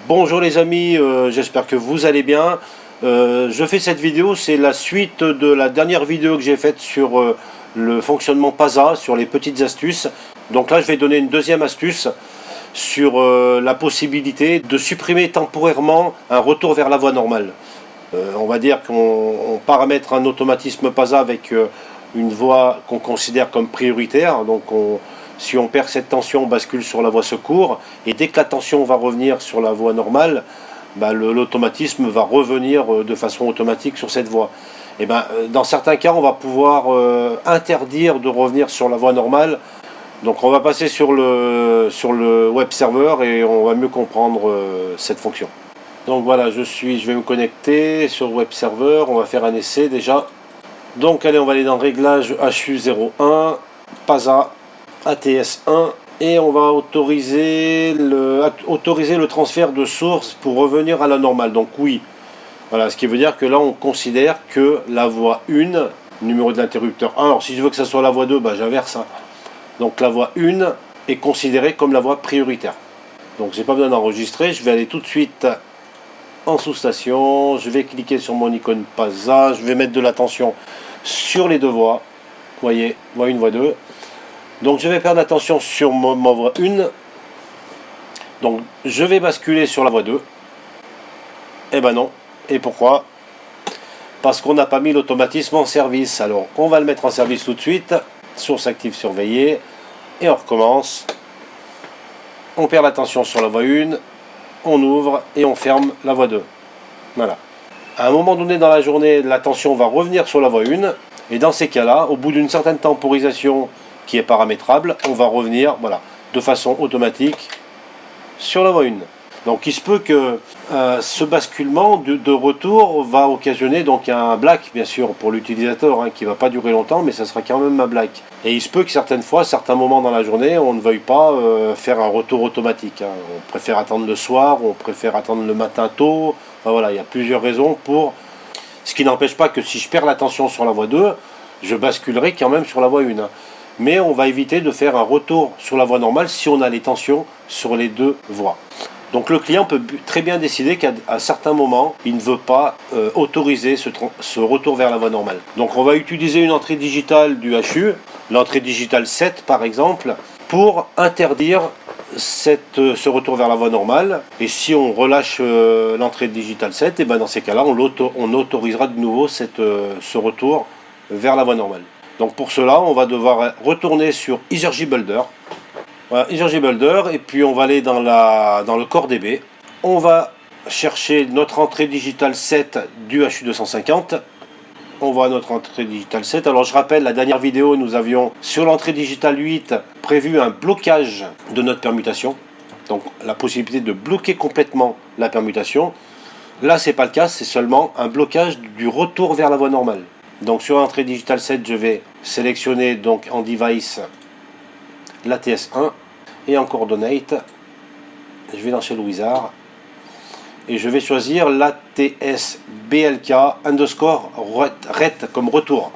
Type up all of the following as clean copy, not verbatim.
Bonjour les amis, j'espère que vous allez bien. Je fais cette vidéo, c'est la suite de la dernière vidéo que j'ai faite sur le fonctionnement PASA, sur les petites astuces. Donc là je vais donner une deuxième astuce sur la possibilité de supprimer temporairement un retour vers la voie normale. On va dire qu'on paramètre un automatisme PASA avec une voie qu'on considère comme prioritaire. Donc si on perd cette tension, on bascule sur la voie secours. Et dès que la tension va revenir sur la voie normale, bah, l'automatisme va revenir de façon automatique sur cette voie. Et ben, dans certains cas, on va pouvoir interdire de revenir sur la voie normale. Donc on va passer sur le web serveur et on va mieux comprendre cette fonction. Donc voilà, je vais me connecter sur web serveur, on va faire un essai déjà. Donc allez, on va aller dans réglage HU01, PASA, ATS1 et on va autoriser le transfert de source pour revenir à la normale. Donc oui, voilà, ce qui veut dire que là on considère que la voie 1, numéro de l'interrupteur 1, alors si je veux que ça soit la voie 2, bah, j'inverse. Donc la voie 1 est considérée comme la voie prioritaire. Donc j'ai pas besoin d'enregistrer, je vais aller tout de suite en sous-station, je vais cliquer sur mon icône PASA, je vais mettre de l'attention sur les deux voies. Vous voyez, voie 1, voie 2. Donc je vais perdre l'attention sur ma voie 1. Donc je vais basculer sur la voie 2. Eh ben non. Et pourquoi? Parce qu'on n'a pas mis l'automatisme en service. Alors on va le mettre en service tout de suite. Source active surveillée. Et on recommence. On perd l'attention sur la voie 1. On ouvre et on ferme la voie 2. Voilà. À un moment donné dans la journée, l'attention va revenir sur la voie 1. Et dans ces cas-là, au bout d'une certaine temporisation qui est paramétrable, on va revenir voilà, de façon automatique sur la voie 1. Donc il se peut que ce basculement de retour va occasionner donc un black, bien sûr, pour l'utilisateur, qui ne va pas durer longtemps, mais ça sera quand même un black. Et il se peut que certaines fois, certains moments dans la journée, on ne veuille pas faire un retour automatique. On préfère attendre le soir, on préfère attendre le matin tôt. Enfin voilà, il y a plusieurs raisons pour... Ce qui n'empêche pas que si je perds l'attention sur la voie 2, je basculerai quand même sur la voie 1. Mais on va éviter de faire un retour sur la voie normale si on a les tensions sur les deux voies. Donc le client peut très bien décider qu'à certains moments, il ne veut pas autoriser ce retour vers la voie normale. Donc on va utiliser une entrée digitale du HU, l'entrée digitale 7 par exemple, pour interdire ce retour vers la voie normale. Et si on relâche l'entrée digitale 7, et ben dans ces cas-là, on autorisera de nouveau ce retour vers la voie normale. Donc pour cela, on va devoir retourner sur EtherJBuilder. Voilà, EtherJBuilder, et puis on va aller dans le Core DB. On va chercher notre entrée digitale 7 du HU250. On va à notre entrée digitale 7. Alors je rappelle, la dernière vidéo, nous avions sur l'entrée digitale 8 prévu un blocage de notre permutation. Donc la possibilité de bloquer complètement la permutation. Là, c'est pas le cas, c'est seulement un blocage du retour vers la voie normale. Donc sur l'entrée digitale 7, je vais sélectionner donc en device l'ATS1 et en coordonate, je vais dans Shell Wizard et je vais choisir l'ATS-BLK underscore ret comme retour.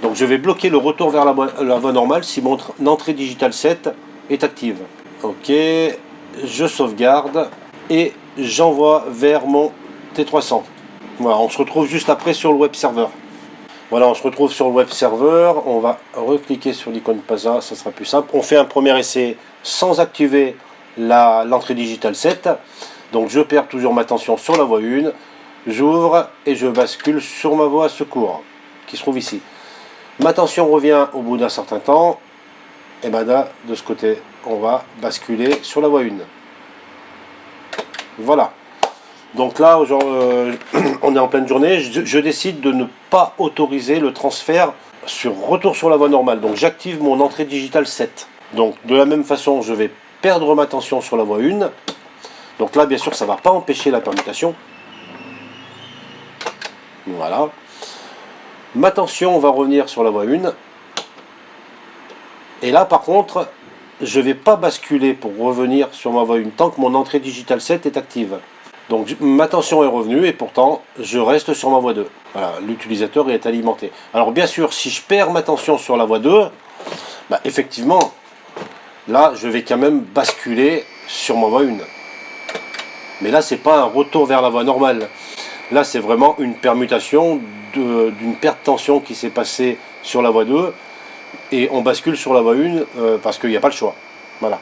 Donc je vais bloquer le retour vers la voie normale si mon entrée digitale 7 est active. Ok, je sauvegarde et j'envoie vers mon T300. Voilà, on se retrouve juste après sur le web serveur. Voilà, on se retrouve sur le web serveur, on va recliquer sur l'icône PASA, ça sera plus simple. On fait un premier essai sans activer l'entrée digitale 7. Donc je perds toujours ma tension sur la voie 1, j'ouvre et je bascule sur ma voie secours, qui se trouve ici. Ma tension revient au bout d'un certain temps, et ben là, de ce côté, on va basculer sur la voie 1. Voilà. Donc là, on est en pleine journée, je décide de ne pas autoriser le transfert sur retour sur la voie normale. Donc j'active mon entrée digitale 7. Donc de la même façon, je vais perdre ma tension sur la voie 1. Donc là, bien sûr, ça ne va pas empêcher la permutation. Voilà. Ma tension va revenir sur la voie 1. Et là, par contre, je ne vais pas basculer pour revenir sur ma voie 1 tant que mon entrée digitale 7 est active. Donc ma tension est revenue et pourtant je reste sur ma voie 2. Voilà, l'utilisateur est alimenté. Alors bien sûr, si je perds ma tension sur la voie 2, bah, effectivement, là je vais quand même basculer sur ma voie 1. Mais là, c'est pas un retour vers la voie normale. Là, c'est vraiment une permutation d'une perte de tension qui s'est passée sur la voie 2 et on bascule sur la voie 1 parce qu'il n'y a pas le choix. Voilà.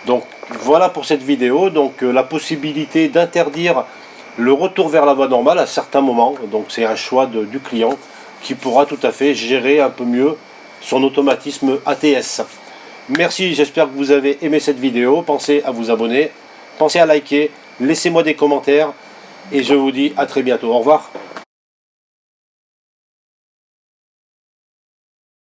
Donc voilà pour cette vidéo. Donc la possibilité d'interdire le retour vers la voie normale à certains moments. Donc c'est un choix du client qui pourra tout à fait gérer un peu mieux son automatisme ATS. Merci, j'espère que vous avez aimé cette vidéo. Pensez à vous abonner, pensez à liker, laissez-moi des commentaires et je vous dis à très bientôt. Au revoir.